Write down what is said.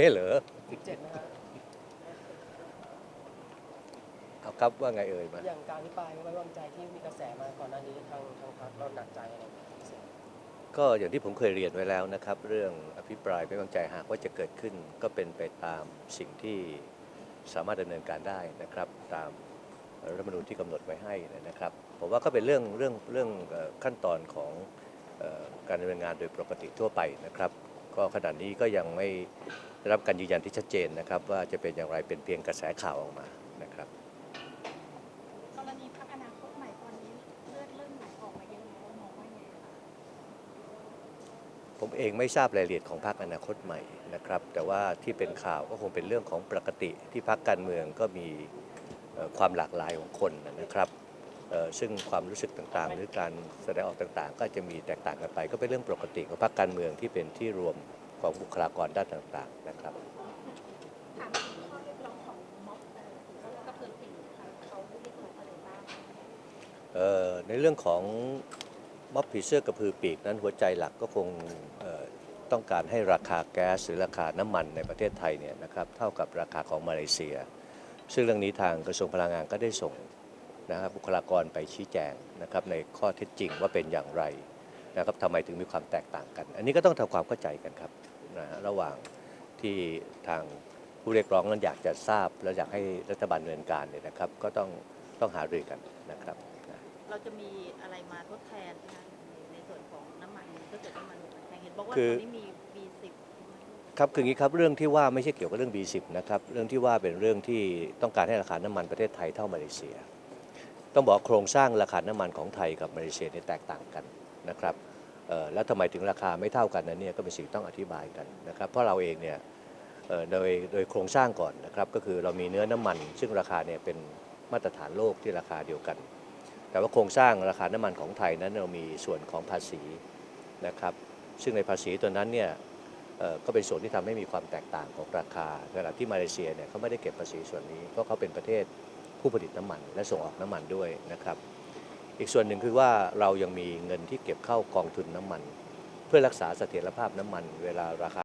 ไม่เหรอ17นะฮะเอาครับว่าไงเอ่ยมาอย่างการอภิปรายไม่ไว้วางใจที่มีกระแสมาก่อนหน้านี้ทางพรรคเราหนักใจอะไรพิเศษก็อย่างที่ผมเคยเรียนไว้แล้วนะครับเรื่องอภิปรายไม่ไว้วางใจหากว่าจะเกิดขึ้นก็เป็นไปตามสิ่งที่สามารถดำเนินการได้นะครับตามรัฐธรรมนูญที่กำหนดไว้ให้นะครับผมว่าก็เป็นเรื่องขั้นตอนของการดำเนินงานโดยปกติทั่วไปนะครับก็ขณะนี้ก็ยังไม่ได้รับการยืนยันที่ชัดเจนนะครับว่าจะเป็นอย่างไรเป็นเพียงกระแสข่าวออกมานะครับกรณีพรรคอนาคตใหม่ตอนนี้เลือดเริ่มไหลออกมาเยอะแล้วมองว่าไงคะผมเองไม่ทราบรายละเอียดของพรรคอนาคตใหม่นะครับแต่ว่าที่เป็นข่าวก็คงเป็นเรื่องของปกติที่พรรคการเมืองก็มีความหลากหลายของคนนะครับซึ่งความรู้สึกต่างๆหรือการแสดงออกต่างๆก็จะมีแตกต่างกันไปก็เป็นเรื่องปกติของพรรคการเมืองที่เป็นที่รวมของบุคลากรด้านต่างๆนะครับถามถึงข้อเรียกร้องของม็อบเขากระเพื่อมปีค่ะเขาเรียกร้องอะไรบ้างในเรื่องของม็อบผีเสื้อกระพือปีกนั้นหัวใจหลักก็คงต้องการให้ราคาแก๊สหรือราคาน้ำมันในประเทศไทยเนี่ยนะครับเท่ากับราคาของมาเลเซียซึ่งเรื่องนี้ทางกระทรวงพลังงานก็ได้ส่งนะครับบุคลากรไปชี้แจงนะครับในข้อเท็จจริงว่าเป็นอย่างไรนะครับทำไมถึงมีความแตกต่างกันอันนี้ก็ต้องทำความเข้าใจกันครับนะระหว่างที่ทางผู้เรียกร้องนั้นอยากจะทราบและอยากให้รัฐบาลดำเนินการเนี่ยนะครับก็ต้องหารือกันนะครับเราจะมีอะไรมาทดแทนนะคะในส่วนของน้ำมันถ้าเกิดน้ำมันหมดแพงเห็นบอกว่าตอนนี้มี B10 ครับคืออย่างนี้ครับเรื่องที่ว่าไม่ใช่เกี่ยวกับเรื่อง B10 นะครับเรื่องที่ว่าเป็นเรื่องที่ต้องการให้ราคาน้ำมันประเทศไทยเท่ามาเลเซียต้องบอกโครงสร้างราคาน้ำมันของไทยกับมาเลเซียเนี่ยแตกต่างกันนะครับแล้วทำไมถึงราคาไม่เท่ากันนั้นเนี่ยก็เป็นสิ่งต้องอธิบายกันนะครับเพราะเราเองเนี่ยโดยโครงสร้างก่อนนะครับก็คือเรามีเนื้อน้ำมันซึ่งราคาเนี่ยเป็นมาตรฐานโลกที่ราคาเดียวกันแต่ว่าโครงสร้างราคาน้ำมันของไทยนั้นเรามีส่วนของภาษีนะครับซึ่งในภาษีตัวนั้นเนี่ยก็เป็นส่วนที่ทำให้มีความแตกต่างของราคาขณะที่มาเลเซียเนี่ยเขาไม่ได้เก็บภาษีส่วนนี้เพราะเขาเป็นประเทศผู้ผลิตน้ำมันและส่งออกน้ำมันด้วยนะครับอีกส่วนหนึ่งคือว่าเรายังมีเงินที่เก็บเข้ากองทุนน้ำมันเพื่อรักษาเสถียรภาพน้ำมันเวลาราคา